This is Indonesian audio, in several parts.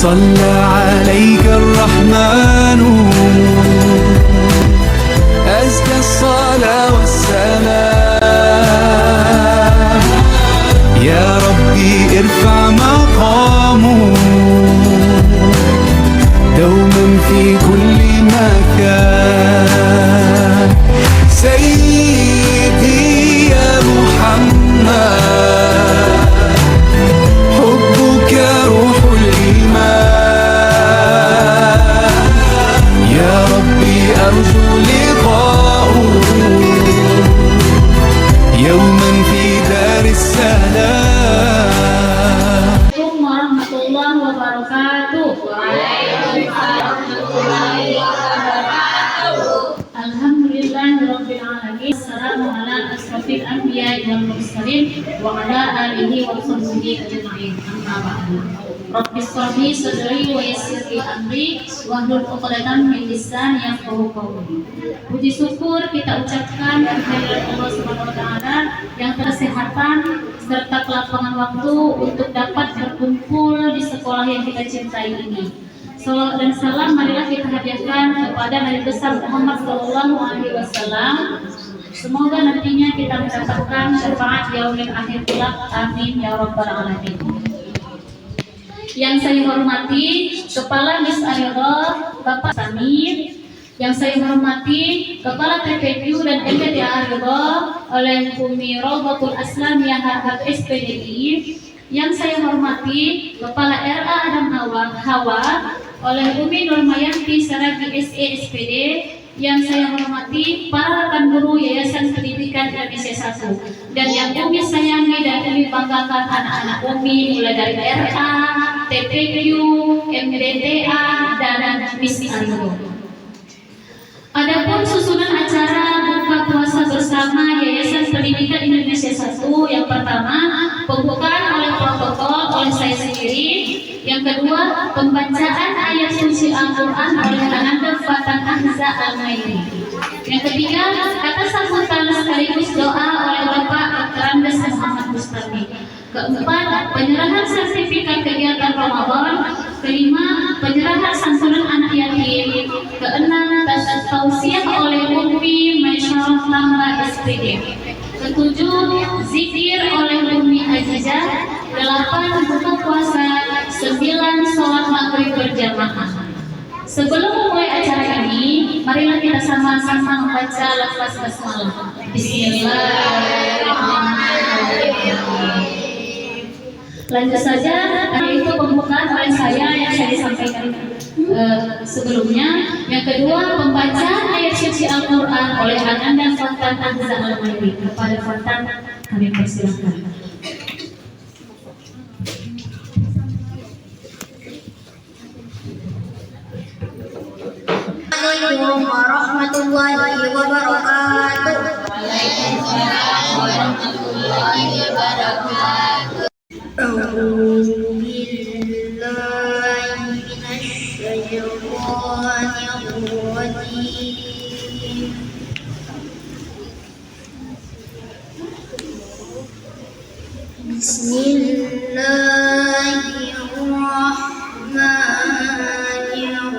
صلى عليك الرحمن أزكى الصلاة والسلام يا ربي ارفع مقامه دوما في كل مكان سيدي يا محمد حبك روح الإيمان يا ربي أرجو لقاءه يوما في دار السلام. Assalamualaikum warahmatullahi wabarakatuh. Alhamdulillahirabbil alamin. Assalamu ala asrofil anbiya'i wal mursalin wa ala alihi wa sahbihi ajma'in. Amma ba'du. Rabbi shrah sadri wa yassir li amri wahlul 'uqdatam min lisani yafqahu qawli. Puji syukur kita ucapkan kehadirat Allah Subhanahu wa taala yang kesehatan serta kelapangan waktu untuk dapat berkumpul di sekolah yang kita cintai ini. Salawat dan salam marilah kita hadiahkan kepada Nabi besar Muhammad sallallahu alaihi wasallam. Semoga nantinya kita mendapatkan syafaat yaumil akhir kelak. Amin ya rabbal alamin. Yang saya hormati Kepala Mis Arido Bapak Samir, yang saya hormati Kepala TPQ dan MPTA Arido oleh Umi Rawdatul Aslamiyah Harhat SPDI, yang saya hormati Kepala RA Adam Hawa oleh Umi Nurmayanti Saragi SE SPD, yang saya hormati para rekan guru Yayasan Pendidikan Indonesia 1, dan yang Umi sayangi dan Umi banggakan anak-anak Umi mulai dari RA, TPQ, MDTA, dan Mis Arido. Adapun susunan acara buka puasa bersama Yayasan Pendidikan Indonesia 1, yang pertama pembukaan oleh protokol oleh saya sendiri, yang kedua pembacaan ayat suci Al-Quran oleh Ananda Fatan Ahza Al-Mairi, yang ketiga kata sambutan sekaligus doa oleh Bapak Dr. Andes Muhammad Mustami, keempat penyerahan sertifikat kegiatan Ramadan, kelima penyerahan santunan anak yatim, keenam tausiah oleh Umi Maisyarah Lamba SPD, ketujuh zikir oleh Umi Azizah, delapan buka puasa, 9 sholat maghrib berjamaah. Sebelum memulai acara ini, marilah kita sama-sama membaca lafaz basmalah. Bismillahirrahmanirrahim. Lanjut saja, itu pembukaan oleh saya yang saya sampaikan sebelumnya. Yang kedua, pembacaan ayat suci Al-Quran oleh Ananda Fatan Ahza Al-Mairi. Kepada Fatan kami persilahkan. Assalamualaikum warahmatullahi wabarakatuh. Waalaikumsalam warahmatullahi wabarakatuh. A'udzu billahi minasy syaithanir rajim. Bismillahirrahmanirrahim.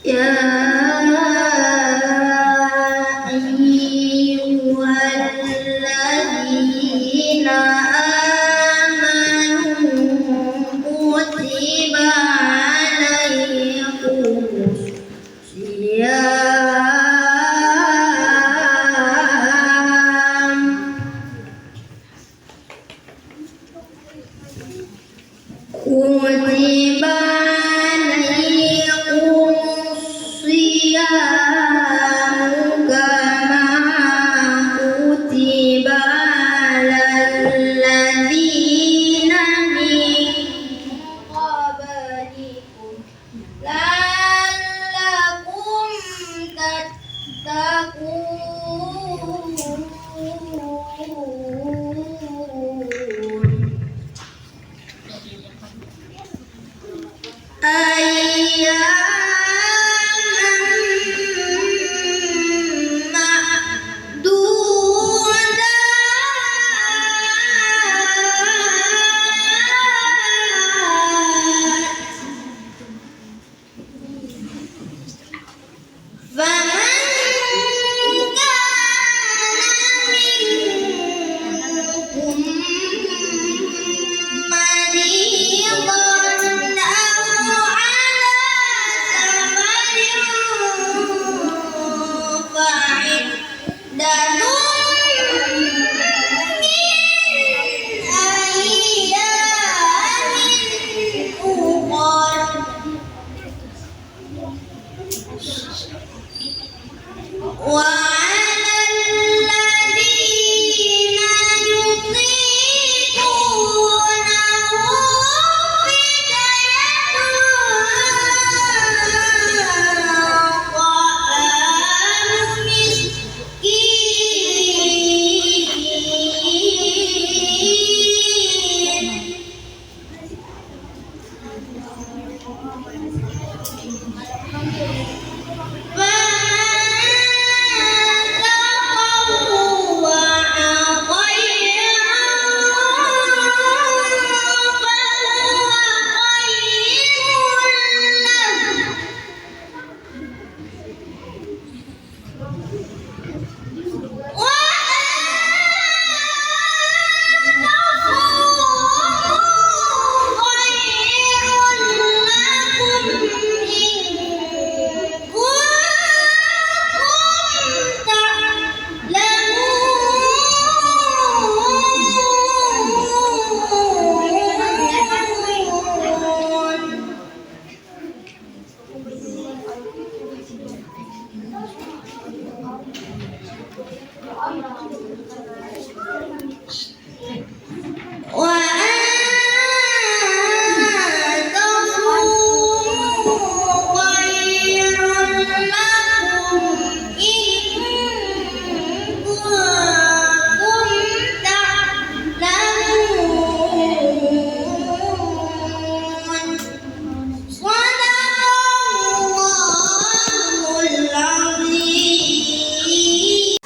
Ya ayyuhalladzina amanu kutiba alaikumus syiyam kutiba وعلى الذين يطيقونه فدية طعام مسكين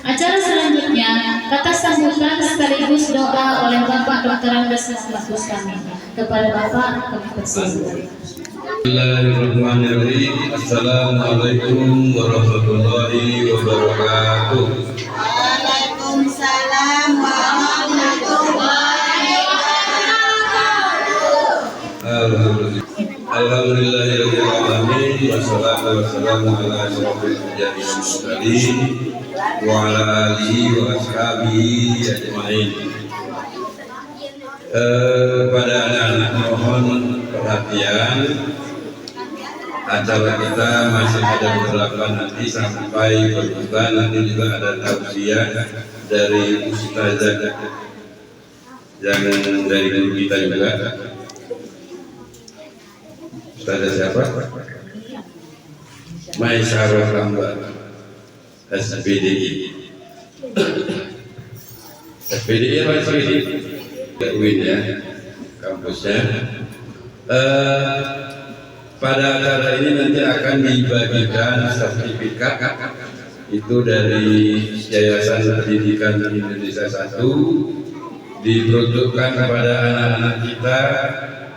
Acara selanjutnya, kata sambutan sekaligus doa oleh Bapak Dr. Andes Bustami. Kepada Bapak kami persilakan. Bismillahirrahmanirrahim. Assalamualaikum warahmatullahi wabarakatuh. Waalaikumsalam warahmatullahi wabarakatuh. Alhamdulillahirabbil alamin wassalatu wassalamu ala asyrofil anbiya'i wal mursalin wa ala alihi wa ashabihi ajmain. Pada anak-anak mohon perhatian, acara kita masih ada beberapa nanti sampai berbuka, nanti juga ada tausiah dari ustazah yang dari guru kita juga. Ustazah siapa? Maisyarah Hamba SPDI. SPDI apa SPDI? UIN ya, kampusnya. Pada acara ini nanti akan dibagikan sertifikat itu dari Yayasan Pendidikan Indonesia 1, diperuntukkan kepada anak-anak kita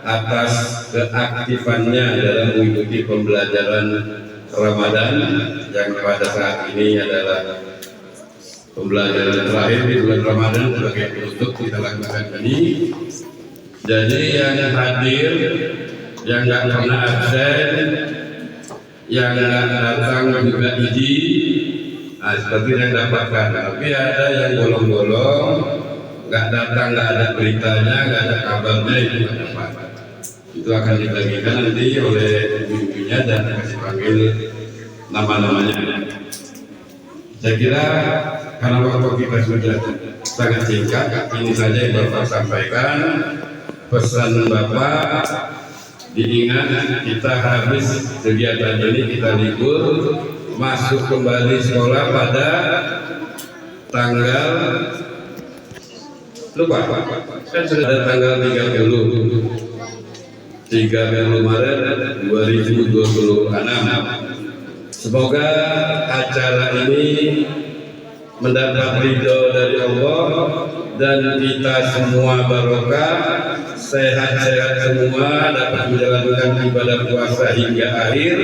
atas keaktifannya dalam mengikuti pembelajaran Ramadan yang pada saat ini adalah pembelajaran terakhir di bulan Ramadan. Sebagai penutup kita lakukan ini. Jadi yang hadir, yang nggak pernah absen, yang nggak datang juga izin, seperti yang dapatkan. Tapi ada yang bolong-bolong, nggak datang, nggak ada beritanya, nggak ada kabarnya, itu nggak dapat. Itu akan dibagikan nanti oleh ibunya dan kasih panggil nama-namanya. Saya kira karena waktu kita sudah sangat singkat, ini saja yang Bapak sampaikan. Pesan Bapak, diingat kita habis kegiatan ini, kita libur, masuk kembali sekolah pada tanggal, lupa, kan sudah ada tanggal 30 Maret 2026. Semoga acara ini mendapat ridho dari Allah dan kita semua barokah, sehat-sehat semua, dapat menjalankan ibadah puasa hingga akhir,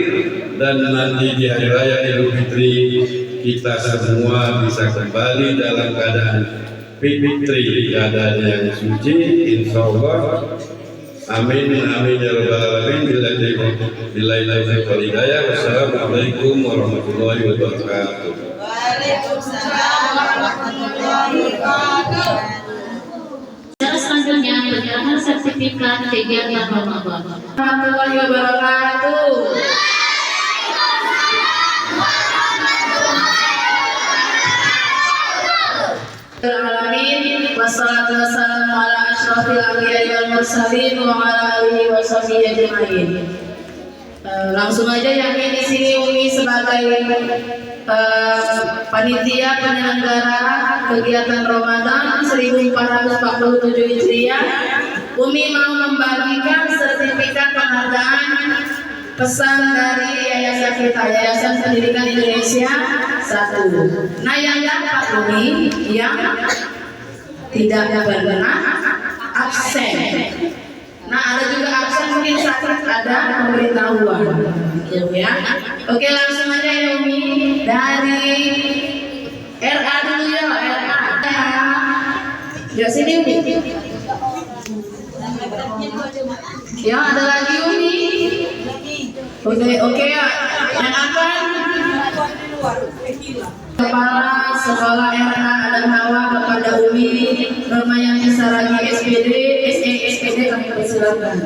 dan nanti di hari raya Idul Fitri kita semua bisa kembali dalam keadaan fitri, keadaan yang suci, insya Allah. Amin, amin ya rabbal alamin. Billahi taufiq wal hidayah. Wassalamualaikum warahmatullahi wabarakatuh. Waalaikumsalam warahmatullahi wabarakatuh. Acara selanjutnya penyerahan sertifikat kegiatan Ramadan. Warahmatullahi wabarakatuh. asyrafil anbiya'i wal mursalin wa ala alihi wa sahbihi ajma'in. Langsung aja yang di sini Umi sebagai panitia penyelenggara kegiatan Ramadan 1447 Hijriah, Umi mau membagikan sertifikat penghargaan pesan dari Yayasan kita, Yayasan Pendidikan Indonesia 1. Nah, yang dapat Umi yang tidak pernah absen. Nah, ada juga absen mungkin sakit, ada pemberitahuan gitu ya. Oke, langsung aja ya Umi dari RA dulu ya, RA. Ya sini Umi. Ya, ada lagi Umi. Oke ya. Yang akan Kepala Sekolah RA Adam Hawa kepada Umi Nurmayanti Saragi SPD, SE SPD kami persilakan.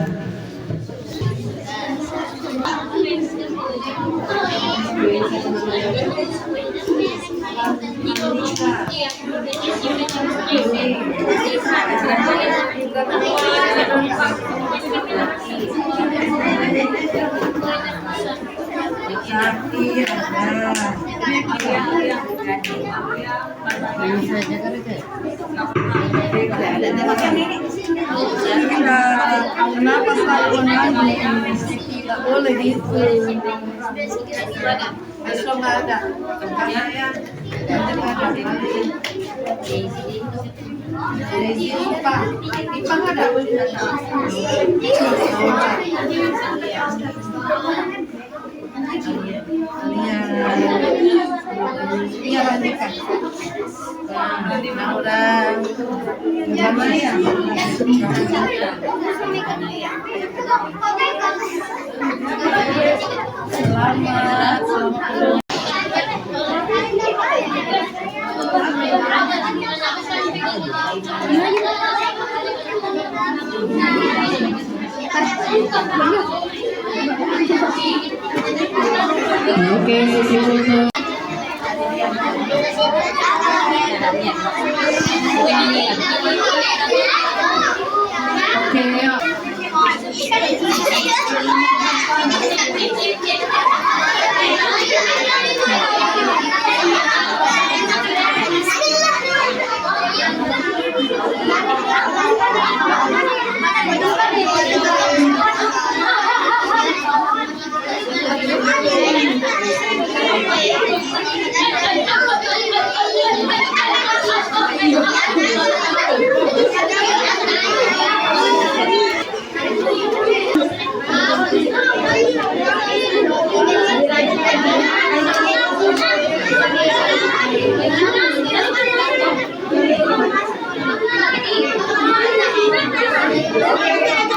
Kenapa selalu online? Tidak boleh gitu. Besok nggak ada. Karena ya, Pak, Ipa nggak ada. Iya lanjutkan. Nah, udah berapa ya? Selamat. Oke, sisi. Oke, yuk.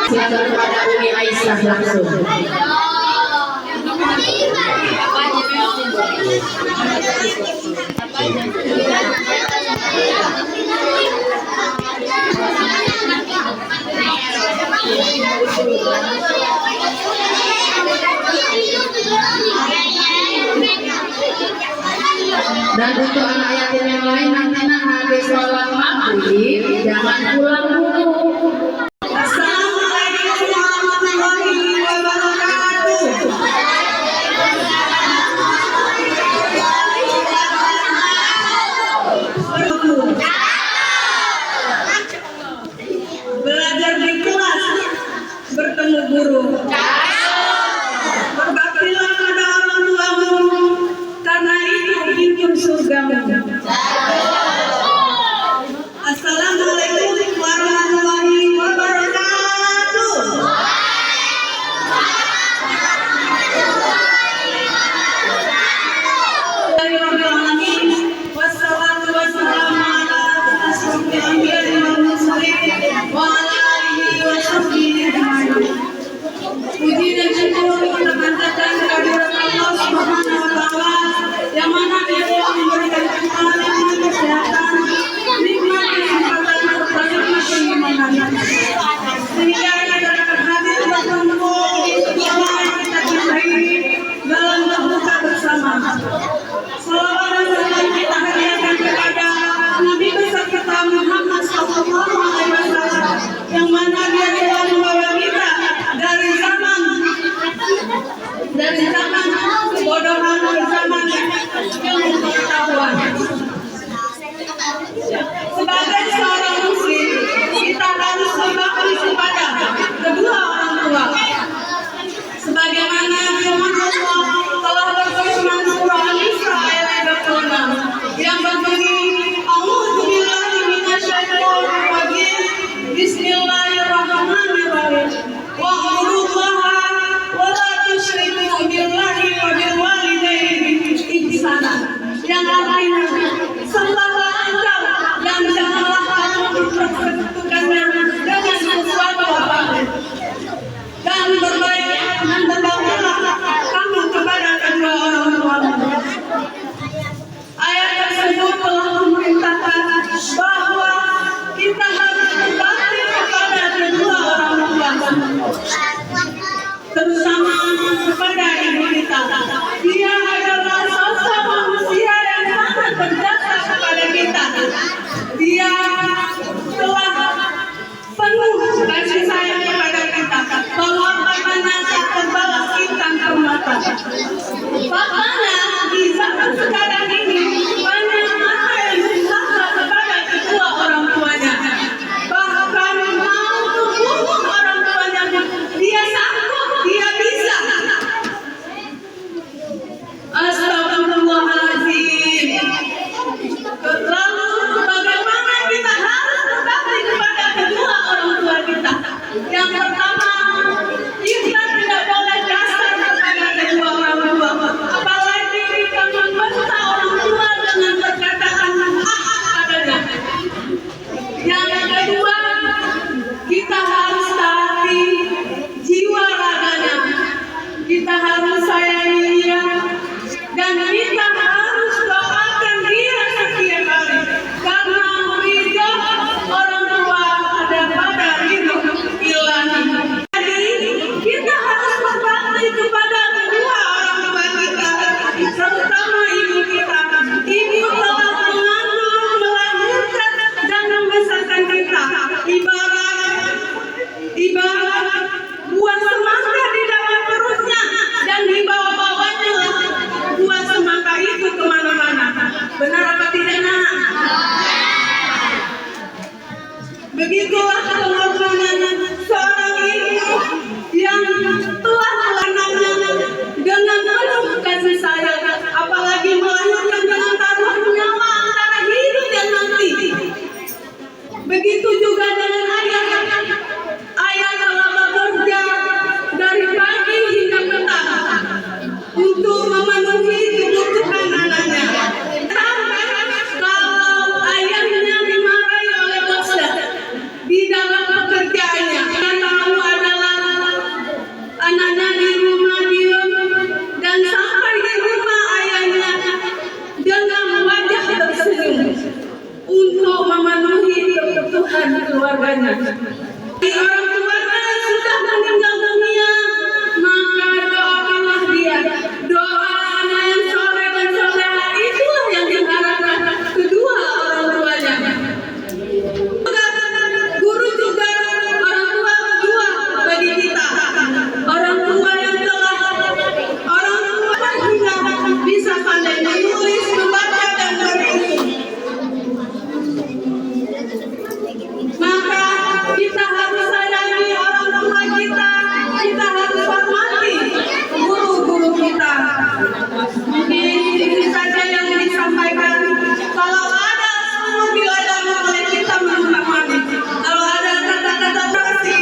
Silakan kepada Umi Aisyah langsung. Dan untuk anak yatim yang lain nanti habis sholat maghrib jangan pulang dulu. Assalamualaikum warahmatullahi wabarakatuh. Belajar di kelas, bertemu guru. Berbaktilah pada orang tuamu, karena itu pintu surgamu. Assalamualaikum warahmatullahi yang artinya sembahlah Engkau dan janganlah kamu mempersekutukannya dengan sesuatu apapun. Dan berbaktilah kamu kepada kedua orang tuamu. Ayat tersebut telah memerintahkan bahwa kita harus berbakti kepada kedua orang tua, terutama kepada ibu kita. Dia adalah sosok manusia yang sangat berjasa kepada kita. Dia telah penuh kasih sayang kepada kita. Pengorbanannya tak terbalas intan permata. Faktanya di zaman sekarang ini banyak anak yang berusaha kepada kedua orang tuanya, bahkan mau membunuh orang tuanya. Dia sanggup, dia bisa. Astagfirullahaladzim. Lalu bagaimana kita harus berbakti kepada kedua orang tua kita? Yang pertama, kita tidak boleh kasar kepada kedua orang tua, apalagi kita membela orang tua dengan perkataan padanya. Yang kedua, kita harus taati jiwa raganya, kita harus sayangi dia, dan kita harus doakan dia setiap hari, karena ridho orang tua ada pada ridho ilahi. Jadi kita harus berbakti kepada kedua orang tua kita, terutama ibu kita. Ibu telah mengandung, melahirkan, dan membesarkan kita. Ibarat buah semangka di dalam perutnya, dan dibawa-bawanya buah semangka itu kemana-mana. Benar apa tidak, nak? Begitulah pengorbanan seorang ibu yang telah melanangnya dengan penuh kasih sayang, apalagi melahirkan dengan taruhan nyawa antara hidup dan mati. Begitu juga dengan ayah. Ayah telah bekerja dari pagi hingga petang untuk memenuhi kebutuhan anaknya. Sampai kalau ayahnya dimarahi oleh bosnya di dalam pekerjaannya, dia tahu adalah anaknya di rumah diam, dan sampai di rumah ayahnya dengan wajah tersenyum untuk memenuhi kebutuhan keluarganya. Orang tuanya sudah meninggal dunia, maka doakanlah dia. Doa anak yang soleh dan soleha itulah yang diharapkan kedua orang tuanya. Guru juga orang tua kedua bagi kita. Orang tua yang telah juga bisa pandai menulis, membaca, dan berhitung. Maka kita harus sayangi orang tua kita. Kita harus hormati guru-guru kita. Mungkin ini saja yang disampaikan. Kalau ada seluruh dilayani oleh kita mengucapkan. Kalau ada kata-kata terasi,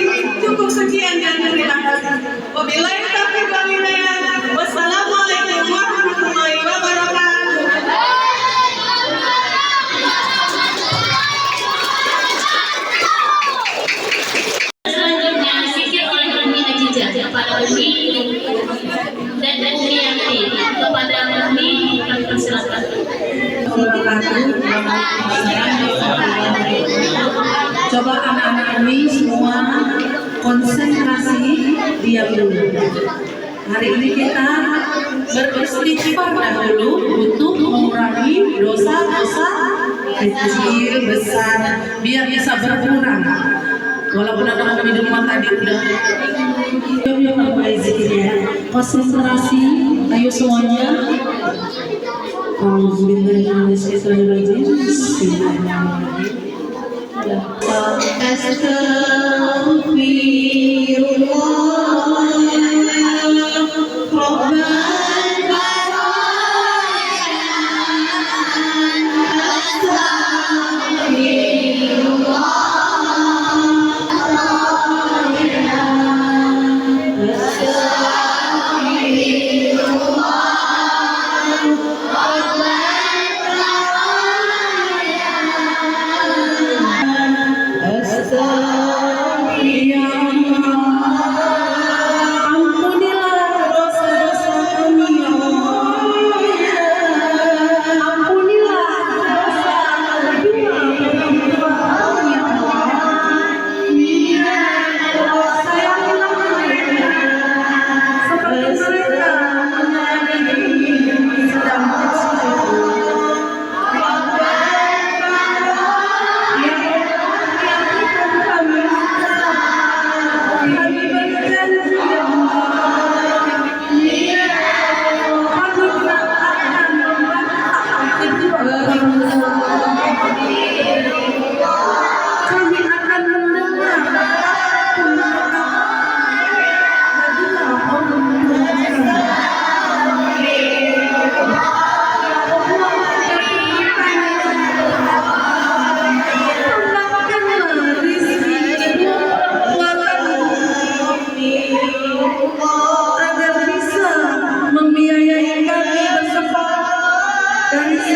cukup sekian dan terima kasih. Wabillahi taufiq wal hidayah. Wassalamualaikum warahmatullahi wabarakatuh. Selanjutnya sisir oleh Umi Ajijah kepada Umi dan Umi Yanti. Kepada Umi kami persilakan. Coba anak-anak kami semua konsentrasi, diam dulu. Hari ini kita beristighfar dahulu untuk mengurangi dosa-dosa kecil, besar, biar bisa berkurang. Walaupun anak-anak di rumah tadi udah zikirnya. Konsentrasi, ayo semuanya. Bismillahirrahmanirrahim. Astagfirullah.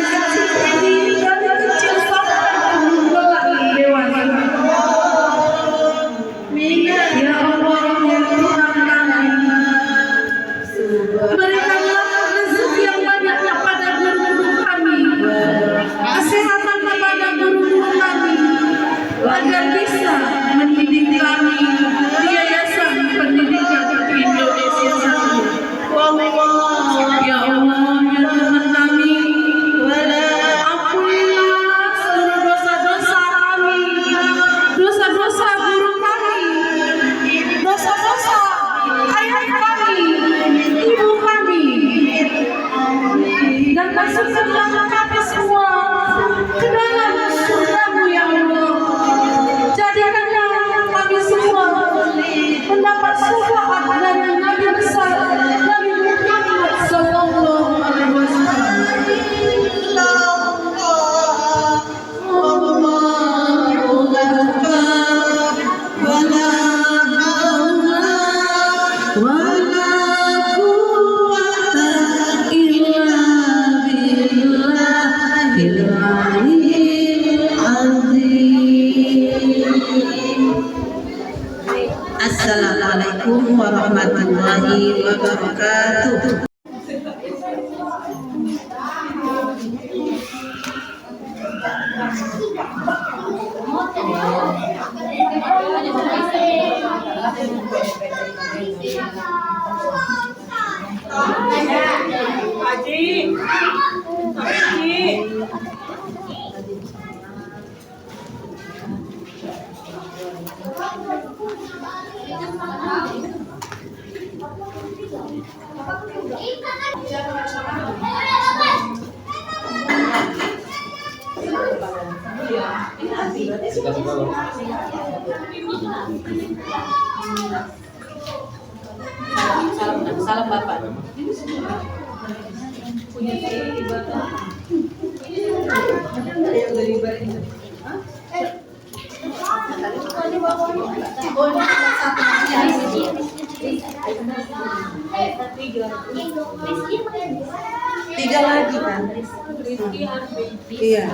kecil ini dari kecil sampai mengalami dewasa. Ya Allah, ya Tuhan kami, berikanlah rezeki yang banyak kepada guru-guru kami, kesehatan kepada guru-guru kami, agar bisa mendidik kami di Yayasan Pendidikan Indonesia Satu. Ya Allah, ya Tuhan kami, ampunilah seluruh dosa-dosa kami, dosa-dosa guru kami, dosa-dosa ayah kami, ibu kami, dan masukkanlah kami semua ke dalam surga-Mu ya Allah. Jadikanlah kami semua mendapat syafaat dari Nabi besar Nabi Muhammad sallallahu alaihi wasallam. Assalamualaikum warahmatullahi wabarakatuh. Salam Bapak. Tiga lagi kan? Iya.